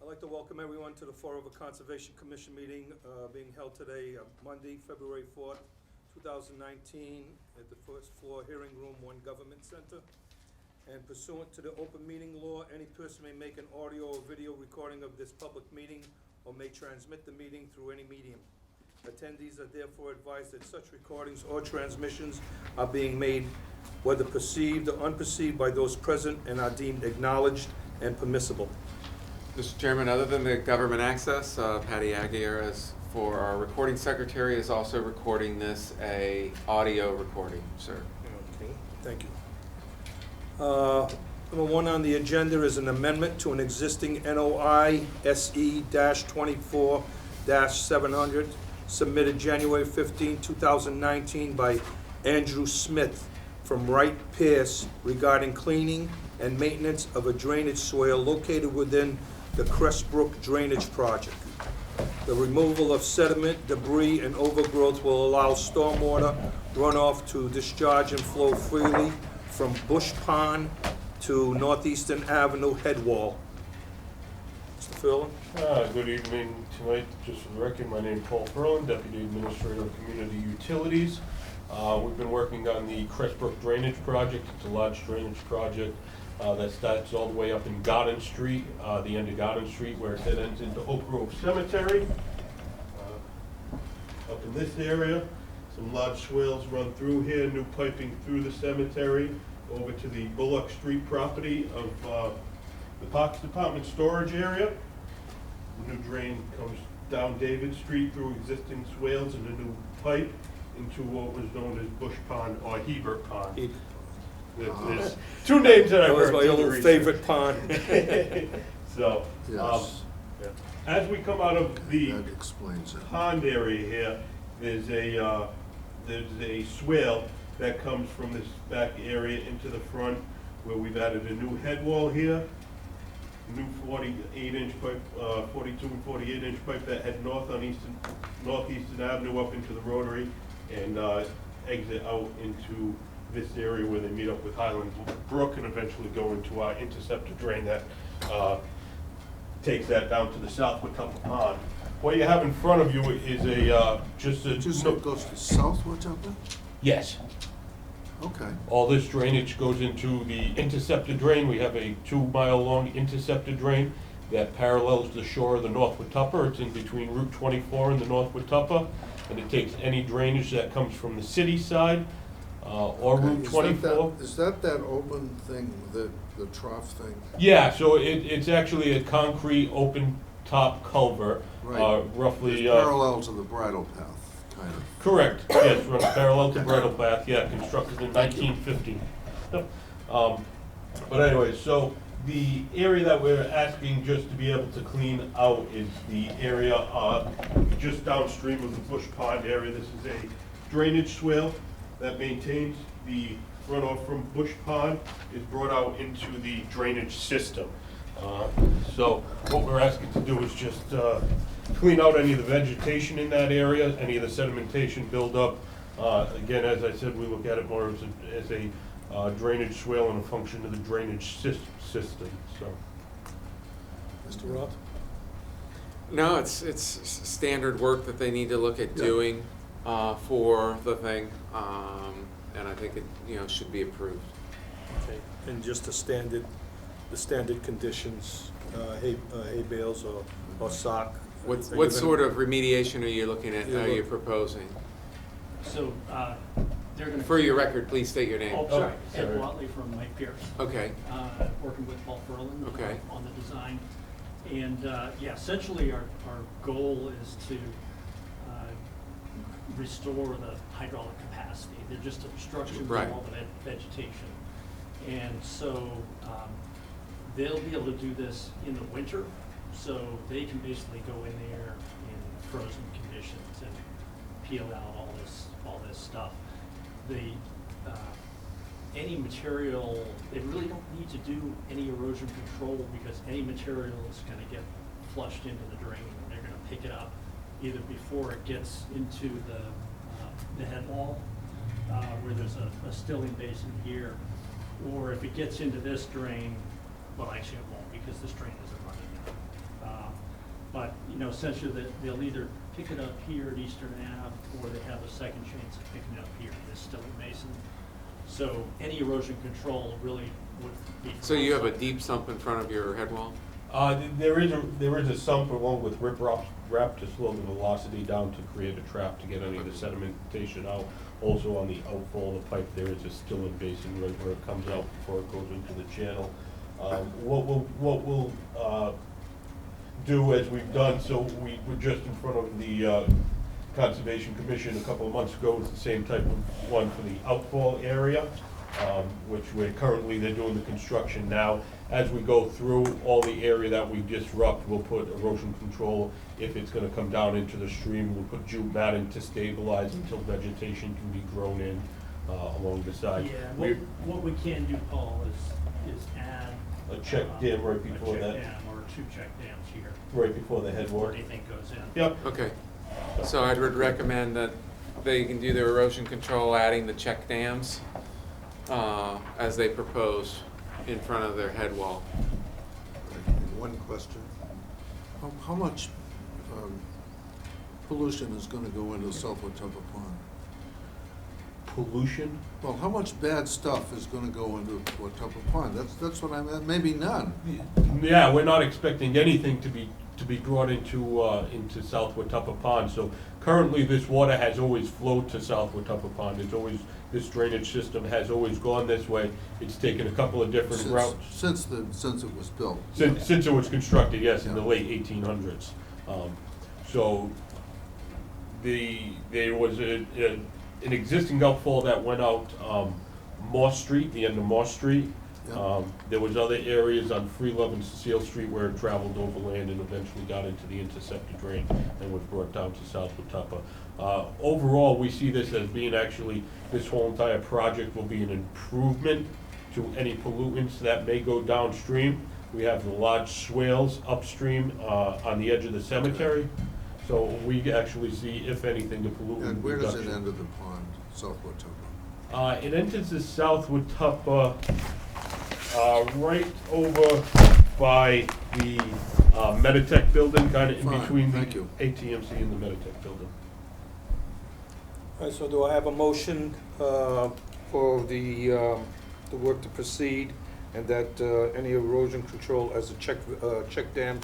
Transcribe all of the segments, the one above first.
I'd like to welcome everyone to the Fall River Conservation Commission meeting being held today, Monday, February 4th, 2019, at the first floor hearing room, 1 Government Center. And pursuant to the open meeting law, any person may make an audio or video recording of this public meeting or may transmit the meeting through any medium. Attendees are therefore advised that such recordings or transmissions are being made, whether perceived or unperceived, by those present and are deemed acknowledged and permissible. Mr. Chairman, other than the government access, Patty Aguirre, for our recording secretary, is also recording this audio recording, sir. Okay, thank you. Number 1 on the agenda is an amendment to an existing NOI SE-24-700 submitted January 15, 2019 by Andrew Smith from Wright Pierce regarding cleaning and maintenance of a drainage swale located within the Crestbrook Drainage Project. The removal of sediment, debris, and overgrowth will allow stormwater runoff to discharge and flow freely from Bush Pond to Northeastern Avenue head wall. Mr. Furlan? Good evening tonight. Just for the record, my name is Paul Furlan, Deputy Administrator of Community Utilities. We've been working on the Crestbrook Drainage Project. It's a large drainage project that starts all the way up in Garden Street, the end of Garden Street, where it then ends into Oak Grove Cemetery. Up in this area, some large swales run through here, new piping through the cemetery, over to the Bullock Street property of the Parks Department storage area. The new drain comes down David Street through existing swales and a new pipe into what was known as Bush Pond or Hebert Pond. There's 2 names that I That was heard. my old favorite pond. So, Yes, as we come out of the that explains it. pond area here, there's a swale that comes from this back area into the front, where we've added a new head wall here, new 48-inch pipe, 42 and 48-inch pipe that head north on Northeastern Avenue up into the Rotary and exit out into this area where they meet up with Highland Brook and eventually go into our interceptor drain that takes that down to the South Watuppa Pond. What you have in front of you is just It goes to South Watuppa? Yes. Okay. All this drainage goes into the interceptor drain. We have a 2-mile-long interceptor drain that parallels the shore of the North Watuppa. It's in between Route 24 and the North Watuppa, and it takes any drainage that comes from the city side or Okay. Route 24. Is that open thing, the trough thing? Yeah, so it's actually a concrete open top culvert, Right. roughly. It's parallel to the bridle path, kind of. Correct, yes, runs parallel to Bridle Path, yeah, constructed in 1950. But anyway, so the area that we're asking just to be able to clean out is the area just downstream of the Bush Pond area. This is a drainage swale that maintains the runoff from Bush Pond, is brought out into the drainage system. So what we're asking to do is just clean out any of the vegetation in that area, any of the sedimentation buildup. Again, as I said, we look at it more as a drainage swale and a function of the drainage system. So, Mr. Roth? No, it's standard work that they need to look at doing for the thing, and I think it should be approved. Okay, and just the standard conditions, hay bales or sock? What sort of remediation are you looking at, are you proposing? So, they're gonna. For your record, please state your name. Oh, sorry, sorry. Ed Watley from Mike Pierce. Okay, Working with Paul Furlan. Okay. On the design. And, yeah, essentially our goal is to restore the hydraulic capacity. They're just obstructions Right. of all the vegetation. And so, they'll be able to do this in the winter, so they can basically go in there in frozen conditions and peel out all this stuff. Any material, they really don't need to do any erosion control because any material is gonna get flushed into the drain. They're gonna pick it up either before it gets into the head wall, where there's a stilling basin here, or if it gets into this drain, well, actually it won't because this drain isn't running now. you know, essentially they'll either pick it up here at Eastern Ave, or they have a second chance of picking it up here, it's still at Mason. So any erosion control really would be. So you have a deep sump in front of your head wall? There is a sump along with wrap to slow the velocity down to create a trap to get any of the sedimentation out. Also on the outfall of the pipe, there is a stilling basin right where it comes out before it goes into the channel. What we'll do, as we've done, so we were just in front of the Conservation Commission a couple of months ago, it's the same type of one for the outfall area, which they're doing the construction now. As we go through all the area that we disrupt, we'll put erosion control. If it's gonna come down into the stream, we'll put jute matting to stabilize until vegetation can be grown in along the side. Yeah, what we can do, Paul, is add. A check dam right before A that. check dam or 2 check dams here, Right before the head before wall. anything goes in. Yep. Okay, so I would recommend that they can do their erosion control, adding the check dams, as they propose in front of their head wall. One question. How much pollution is gonna go into South Watuppa Pond? Pollution? Well, how much bad stuff is gonna go into Watuppa Pond? That's what I meant, maybe none. Yeah, we're not expecting anything to be brought into South Watuppa Pond. So currently, this water has always flowed to South Watuppa Pond. This drainage system has always gone this way. It's taken a couple of different routes. Since it was built. Since it was constructed, yes, in the Yeah. late 1800s. So there was an existing outfall that went out Moss Street, the end of Moss Street. Yeah. There was other areas on Free Love and Cecile Street where it traveled overland and eventually got into the interceptor drain and was brought down to South Watuppa. Overall, we see this as being actually, this whole entire project will be an improvement to any pollutants that may go downstream. We have the large swales upstream on the edge of the cemetery. So we actually see, if anything, the pollutant And where does it reduction. end of the pond, South Watuppa? It enters the South Watuppa, right over by the Meditech building, kind of in Fine, between the thank you. ATMC and the Meditech building. All right, so do I have a motion for the work to proceed, and that any erosion control as a check dam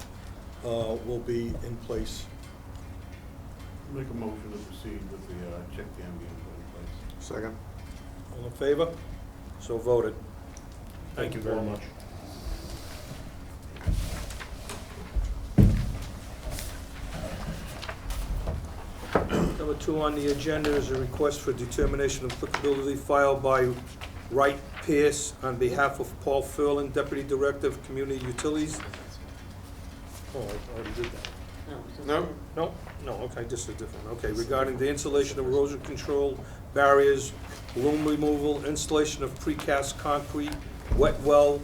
will be in place? Make a motion to proceed with the check dam being put in place. Second? All in favor? So voted. Thank you very much. Number 2 on the agenda is a request for determination of applicability filed by Wright Pierce on behalf of Paul Ferlin, Deputy Director of Community Utilities. Oh, I already did that. No? No, okay, this is different, okay, regarding the installation of erosion control barriers, loom removal, installation of precast concrete, wet well,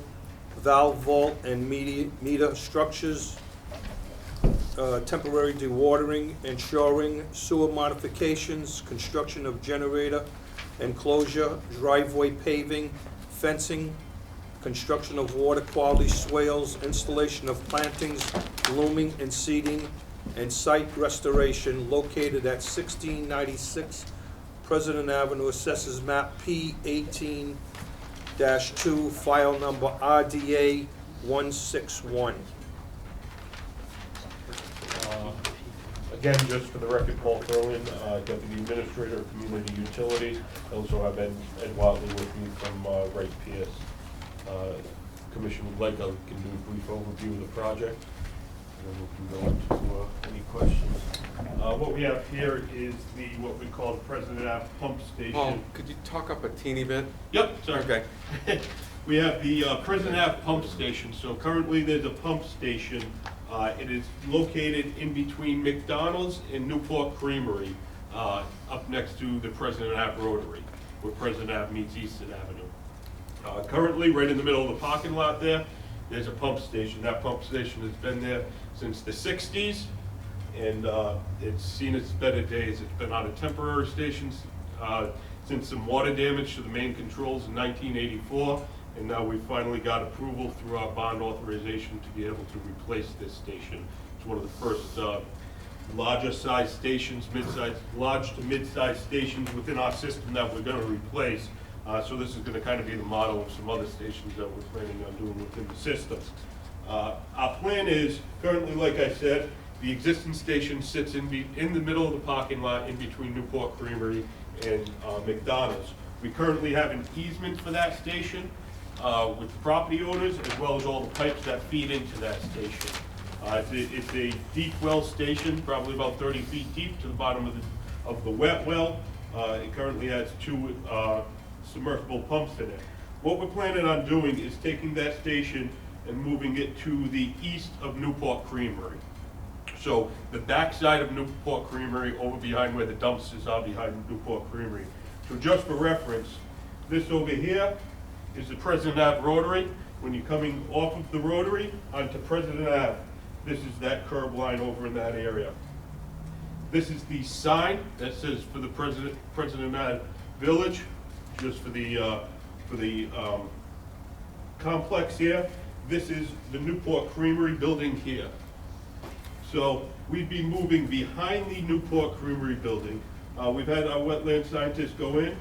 valve vault, and meter structures, temporary dewatering and shoring, sewer modifications, construction of generator, enclosure, driveway paving, fencing, construction of water quality swales, installation of plantings, looming and seeding, and site restoration located at 1696 President Avenue, Assessors Map P 18-2, file number RDA 161. Again, just for the record, Paul Ferlin, Deputy Administrator of Community Utilities. I also have Ed Watley with me from Wright Pierce. Commission would like, I can do a brief overview of the project, and then we can go into any questions. What we have here is what we call the President Ave Pump Station. Paul, could you talk up a teeny bit? Yep, sorry. Okay. We have the President Ave Pump Station. So currently, there's a pump station. It is located in between McDonald's and Newport Creamery, up next to the President Ave Rotary, where President Ave meets Easton Avenue. Currently, right in the middle of the parking lot there's a pump station. That pump station has been there since the 60s, and it's seen its better days. It's been on a temporary station since some water damage to the main controls in 1984, and now we finally got approval through our bond authorization to be able to replace this station It's one of the first larger size stations, large to mid-sized stations within our system that we're gonna replace. So this is gonna kind of be the model of some other stations that we're planning on doing within the system. Our plan is, currently, like I said, the existing station sits in the middle of the parking lot in between Newport Creamery and McDonald's. We currently have an easement for that station with the property owners, as well as all the pipes that feed into that station. It's a deep well station, probably about 30 feet deep to the bottom of the wet well. It currently has 2 submersible pumps in it. What we're planning on doing is taking that station and moving it to the east of Newport Creamery. So the backside of Newport Creamery, over behind where the dumpsters are behind Newport Creamery. So just for reference, this over here is the President Ave Rotary. When you're coming off of the Rotary onto President Ave, this is that curb line over in that area. This is the sign that says for the President Ave Village, just for the complex here. This is the Newport Creamery building here. So we'd be moving behind the Newport Creamery building. We've had our wetland scientists go in.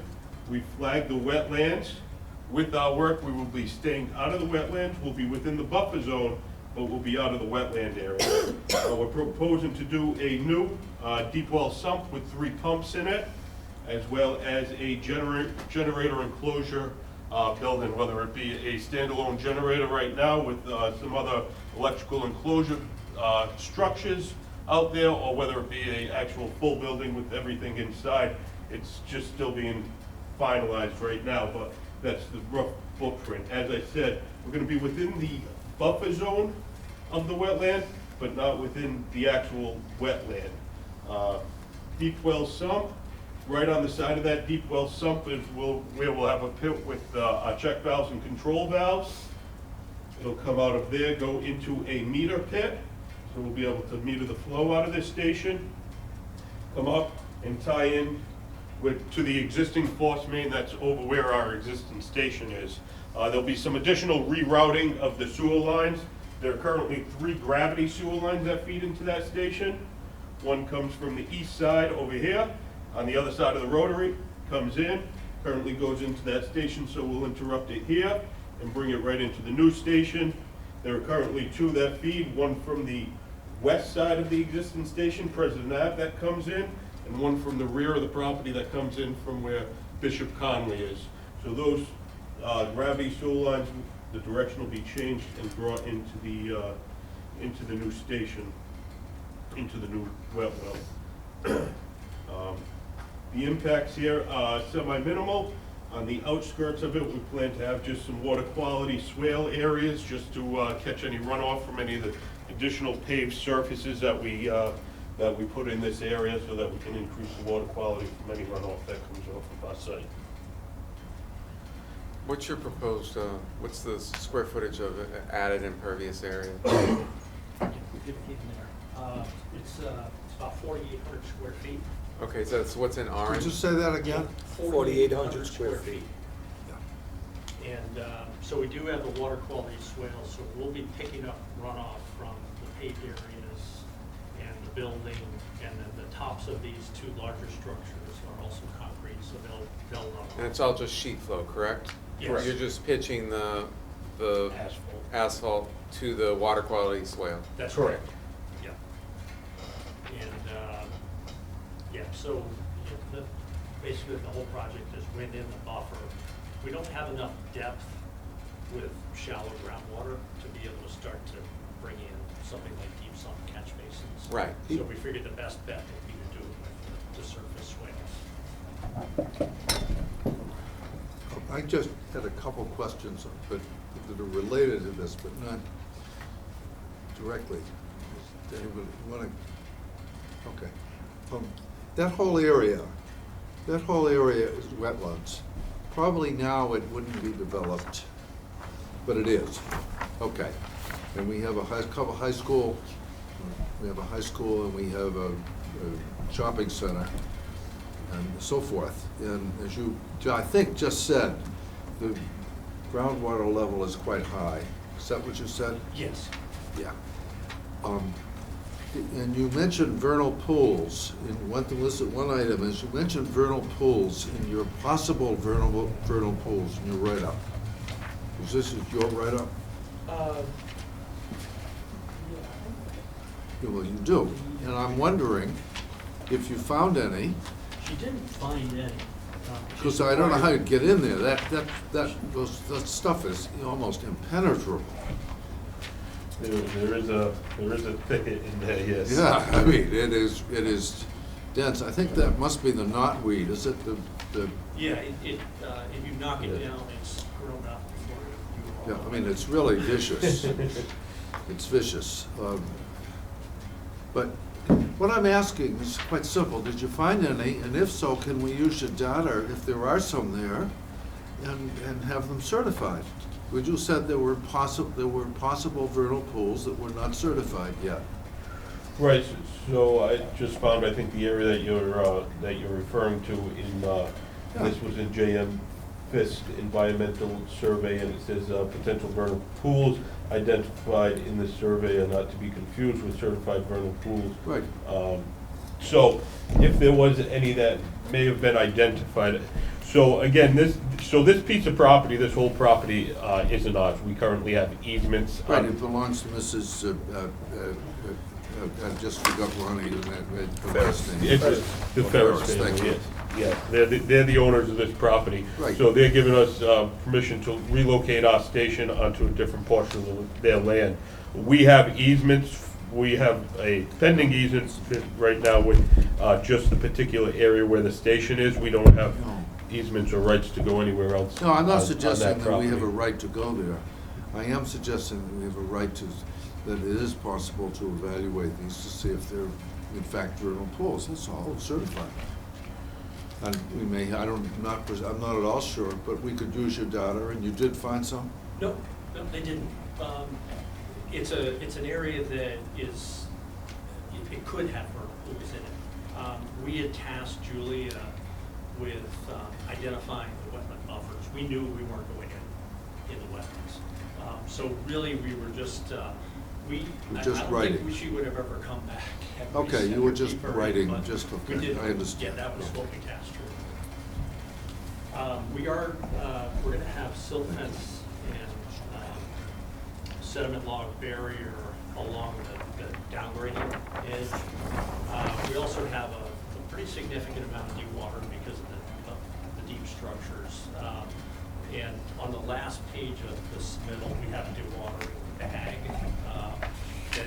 We flagged the wetlands. With our work, we will be staying out of the wetlands. We'll be within the buffer zone, but we'll be out of the wetland area. We're proposing to do a new deep well sump with 3 pumps in it, as well as a generator enclosure building, whether it be a standalone generator right now with some other electrical enclosure structures out there, or whether it be an actual full building with everything inside. It's just still being finalized right now, but that's the rough footprint. As I said, we're gonna be within the buffer zone of the wetland, but not within the actual wetland. Deep well sump, right on the side of that deep well sump is where we'll have a pit with our check valves and control valves. It'll come out of there, go into a meter pit, so we'll be able to meter the flow out of this station, come up and tie in to the existing force main that's over where our existing station is. There'll be some additional rerouting of the sewer lines. There are currently 3 gravity sewer lines that feed into that station. One comes from the east side over here, on the other side of the Rotary, comes in, currently goes into that station, so we'll interrupt it here and bring it right into the new station. There are currently 2 that feed, one from the west side of the existing station, President Ave, that comes in, and one from the rear of the property that comes in from where Bishop Conley is. So those gravity sewer lines, the direction will be changed and brought into the new station, into the new wet well. The impacts here are semi-minimal. On the outskirts of it, we plan to have just some water quality swale areas just to catch any runoff from any of the additional paved surfaces that we put in this area, so that we can increase the water quality from any runoff that comes off of our site. What's your proposed, what's the square footage of added impervious area? Give it in there. It's about 4,800 square feet. Okay, so that's what's in Could orange? you say that again? 4,800 square feet. And so we do have the water quality swale, so we'll be picking up runoff from the paved areas and the building, and then the tops of these 2 larger structures are also concrete, so they'll run off. And it's all just sheet flow, correct? Yes. You're just pitching the Asphalt. asphalt to the water quality swale? That's correct. Yeah. And, yeah, so basically the whole project is within the buffer. We don't have enough depth with shallow groundwater to be able to start to bring in something like deep sump catch basins. Right. So we figured the best bet would be to do it with the surface swales. I just had a couple questions, but that are related to this, but not directly. Does anybody want to? Okay. That whole area is wetlands. Probably now it wouldn't be developed, but it is. Okay. And we have a couple high school, we have a high school, and we have a shopping center, and so forth. And as you, I think, just said, the groundwater level is quite high. Is that what you said? Yes. Yeah. And you mentioned vernal pools, and one thing, listen, one item is, you mentioned vernal pools in your possible vernal pools in your write-up. Is this your write-up? Yeah, well, you do, and I'm wondering if you found any, She didn't find any. because I don't know how to get in there, that stuff is almost impenetrable. There is a thicket in there, yes. Yeah, I mean, it is dense, I think that must be the knotweed, is it the, Yeah, if you knock it down, it's grown up before you. yeah, I mean, it's really vicious. It's vicious. But what I'm asking is quite simple. Did you find any? And if so, can we use your data, if there are some there, and have them certified? We just said there were possible vernal pools that were not certified yet. Right, so I just found, I think the area that you're referring to in, this was in J.M. Fisk Environmental Survey, and it says, potential vernal pools identified in this survey are not to be confused with certified vernal pools. Right. So if there was any that may have been identified, so again, this piece of property, this whole property, isn't ours. We currently have easements. Right, it belongs to Mrs., I just forgot Ronnie, her last name. It's the Ferris Ferris, thank family, you. yes. Yeah, they're the owners of this property. Right. So they're giving us permission to relocate our station onto a different portion of their land. We have easements, we have a pending easement right now with just the particular area where the station is. We don't have No. easements or rights to go anywhere else. No, I'm on not that suggesting that we have a property. right to go there. I am suggesting that we have a right to, that it is possible to evaluate these to see if they're in fact vernal pools, that's all, certified. And we may, I'm not at all sure, but we could use your data, and you did find some? No, they didn't. It's an area that is, it could have vernal pools in it. We had tasked Julia with identifying the wetland buffers. We knew we weren't going in the wetlands. So really, we were just, I just don't writing. think she would have ever come back. had we Okay, sent you were her just deeper in, writing, but just, we okay, did, I understand. yeah, that was what we tasked her. We're gonna have silt fence and sediment log barrier along the downgrading edge. We also have a pretty significant amount of dewatering because of the deep structures. And on the last page of the submittal, we have a dewatering bag, that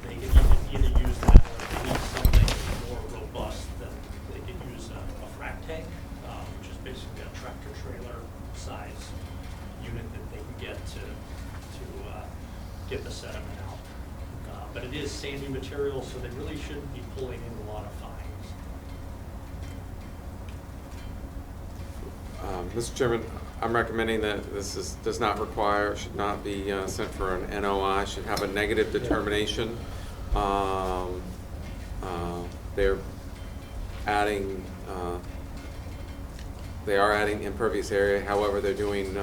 they can either use that, or if they need something more robust, then they can use a frac tank, which is basically a tractor trailer size unit that they can get to get the sediment out. But it is sandy material, so they really shouldn't be pulling in a lot of fines. Mr. Chairman, I'm recommending that this does not require, should not be sent for an NOI, should have a negative determination. They're adding, they are adding impervious area, however, they're doing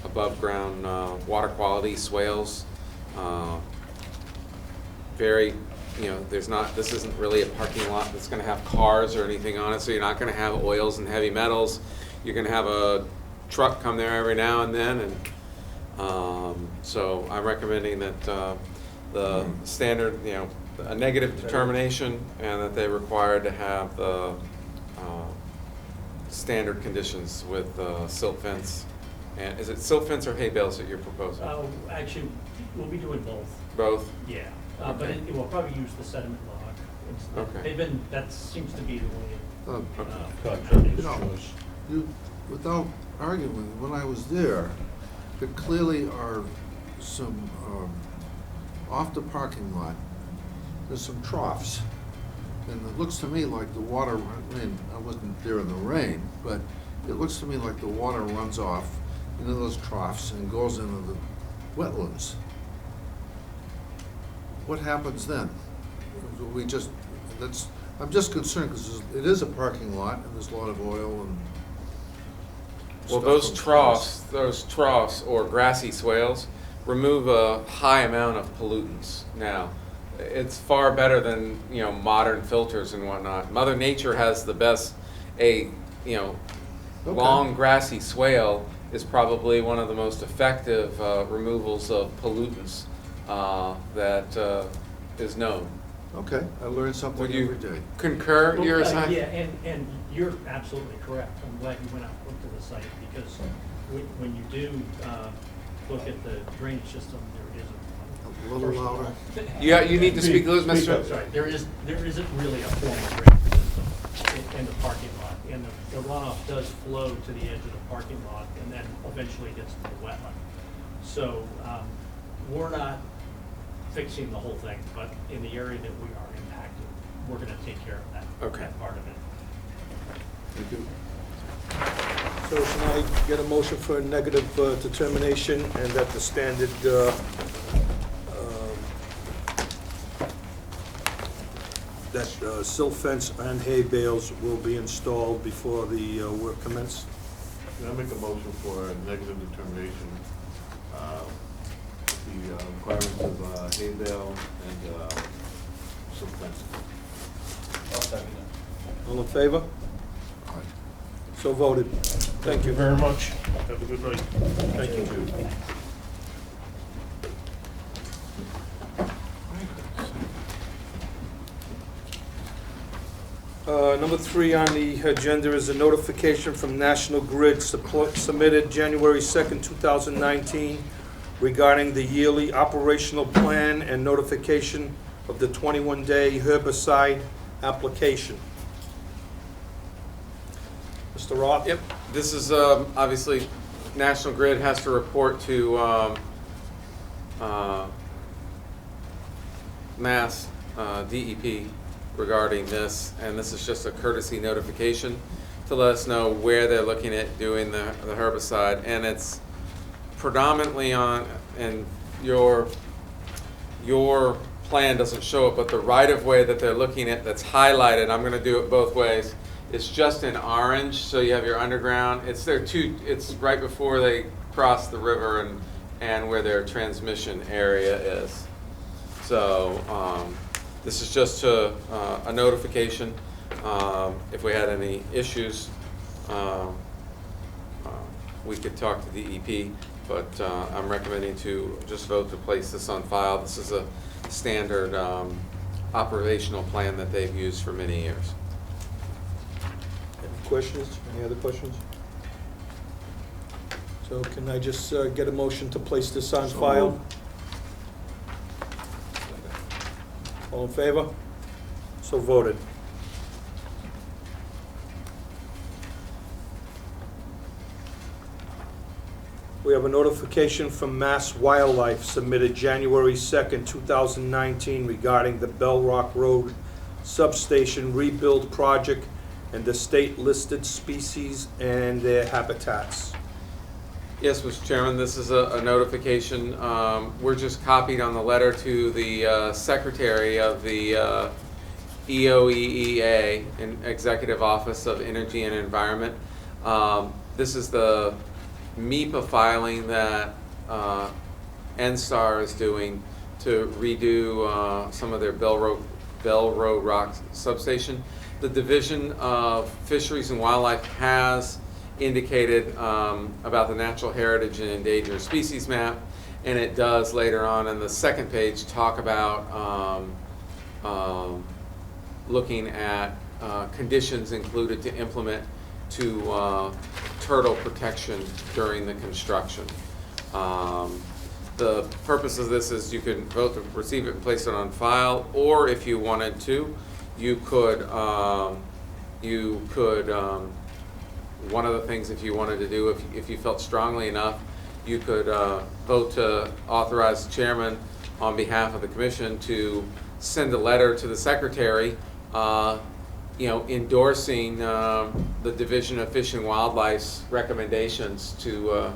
above ground water quality swales. Very, there's not, this isn't really a parking lot that's gonna have cars or anything on it, so you're not gonna have oils and heavy metals. You're gonna have a truck come there every now and then, and so I'm recommending that the standard, a negative determination, and that they required to have the standard conditions with silt fence. And is it silt fence or hay bales that you're proposing? Actually, we'll be doing both. Both? Yeah, but Okay. it will probably use the sediment log. Okay. That seems to be the way. Contractor's You know, choice. without arguing, when I was there clearly are some, off the parking lot, there's some troughs. And it looks to me like the water, I wasn't there in the rain, but it looks to me like the water runs off into those troughs and goes into the wetlands. What happens then? I'm just concerned because it is a parking lot and there's a lot of oil and Well, stuff those troughs or grassy swales remove a high amount of pollutants. Now, it's far better than, you know, modern filters and whatnot. Mother Nature has the best, you know, Okay. long grassy swale is probably one of the most effective removals of pollutants that is known. Okay, I learn something Would you every day. concur, Well, your Yeah, and you're absolutely correct. I'm glad you went out and looked at the site, because when you do look at the drainage system, there isn't. A little First of all, louder. Yeah, you need to speak, Speak Mr. up. Sorry, there isn't really a formal drainage system in the parking lot. And the runoff does flow to the edge of the parking lot and then eventually gets to the wetland. So, we're not fixing the whole thing, but in the area that we are impacted, we're gonna take care of that, Okay. that part of it. Thank you. So can I get a motion for a negative determination and that the standard, that silt fence and hay bales will be installed before the work commence? Can I make a motion for a negative determination, the requirements of hay bale and silt fence? I'll second it. All in favor? So voted. Thank you. very much. Have a good night. Thank you. Number 3 on the agenda is a notification from National Grid submitted January 2nd, 2019 regarding the yearly operational plan and notification of the 21-day herbicide application. Mr. Roth? Yep, this is, obviously, National Grid has to report to, Mass, DEP regarding this, and this is just a courtesy notification to let us know where they're looking at doing the herbicide, and it's predominantly on, and your plan doesn't show it, but the right-of-way that they're looking at that's highlighted, I'm gonna do it both ways, it's just in orange, so you have your underground, it's it's right before they cross the river and where their transmission area is. So, this is just a notification. If we had any issues, we could talk to DEP, but I'm recommending to just vote to place this on file. This is a standard operational plan that they've used for many years. Any questions? Any other questions? So can I just get a motion to place this on So file? moved. All in favor? So voted. We have a notification from Mass Wildlife submitted January 2nd, 2019 regarding the Bell Rock Road Substation Rebuild Project and the state-listed species and their habitats. Yes, Mr. Chairman, this is a notification. We're just copied on the letter to the Secretary of the EOEEA, Executive Office of Energy and Environment. This is the MEPA filing that NSTAR is doing to redo some of their Bell Road Rock substation. The Division of Fisheries and Wildlife has indicated about the natural heritage and endangered species map, and it does later on in the second page talk about looking at conditions included to implement to turtle protection during the construction. The purpose of this is you can vote to receive it and place it on file, or if you wanted to, you could one of the things, if you wanted to do, if you felt strongly enough, you could vote to authorize the chairman on behalf of the commission to send a letter to the secretary, endorsing the Division of Fish and Wildlife's recommendations to,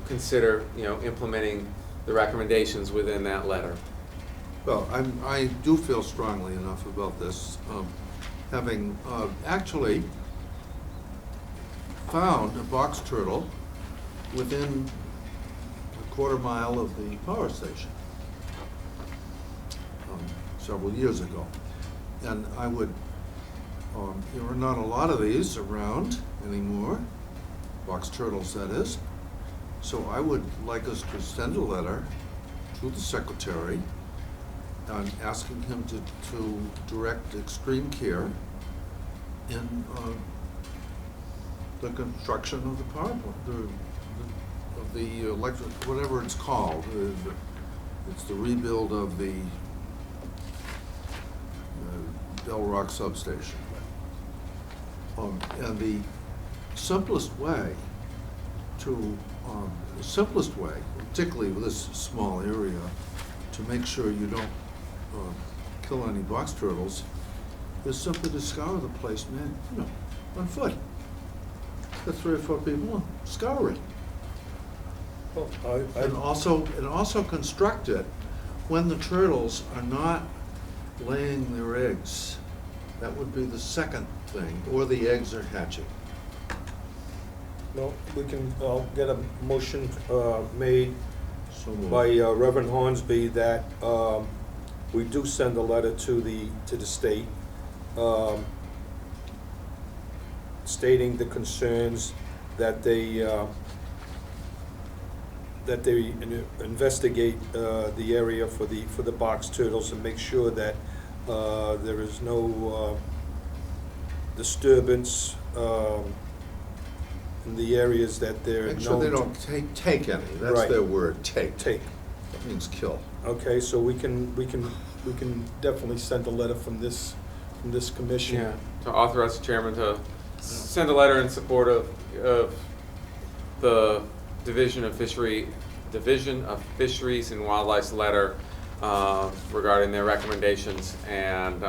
consider, implementing the recommendations within that letter. Well, I do feel strongly enough about this, having actually found a box turtle within a quarter mile of the power station. several years ago. And I would, there are not a lot of these around anymore, box turtles that is. So I would like us to send a letter to the secretary and asking him to direct extreme care in the construction of the power plant, of the electric, whatever it's called. It's the rebuild of the Bell Rock substation. And the simplest way, particularly with this small area, to make sure you don't kill any box turtles, is simply to scour the place, man, on foot. Get 3 or 4 people, scour it. Well, And also construct it when the turtles are not laying their eggs. That would be the second thing, or the eggs are hatching. well, we can, I'll get a motion made So moved. by Reverend Hornsby that we do send a letter to the state stating the concerns that they investigate the area for the box turtles and make sure that there is no disturbance in the areas that they're known Make sure they to don't take any, that's Right. their word, take. take. That means kill. Okay, so we can definitely send a letter from this commission. Yeah, to authorize the chairman to send a letter in support of the Division of Fisheries and Wildlife's letter regarding their recommendations and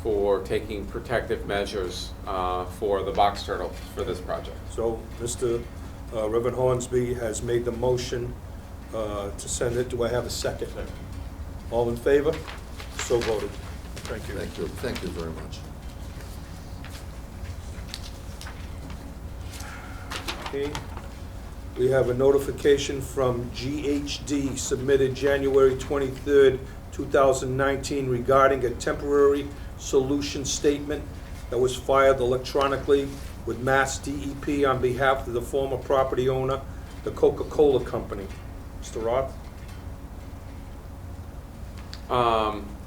for taking protective measures for the box turtle for this project. So, Mr. Reverend Hornsby has made the motion to send it. Do I have a second? Second. All in favor? So voted. Thank you. Thank you very much. Okay. We have a notification from GHD submitted January 23rd, 2019 regarding a temporary solution statement that was filed electronically with Mass DEP on behalf of the former property owner, the Coca-Cola Company. Mr. Roth?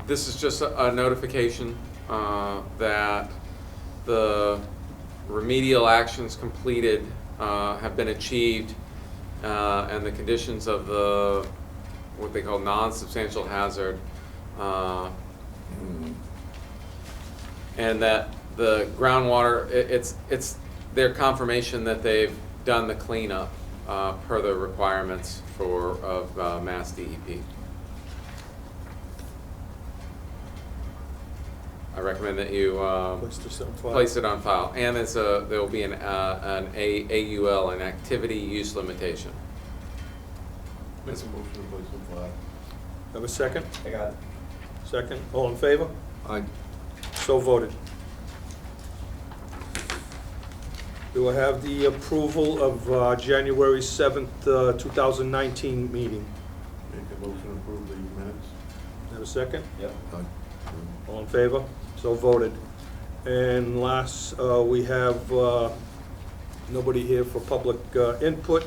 This is just a notification that the remedial actions completed have been achieved and the conditions of the, what they call non-substantial hazard, and that the groundwater, it's their confirmation that they've done the cleanup per the requirements of Mass DEP. I recommend that you Place this on file. place it on file, and there will be an AUL, an activity use limitation. Make a motion to place on file. Have a second? I got it. Second. All in favor? I, So voted. Do I have the approval of January 7th, 2019 meeting? Make a motion to approve the minutes. Have a second? Yep. All in favor? So voted. And last, we have nobody here for public input.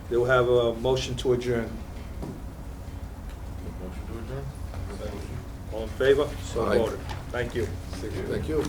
They'll have a motion to adjourn. Motion to adjourn? Second. All in favor? So Aye. voted. Thank you. thank you.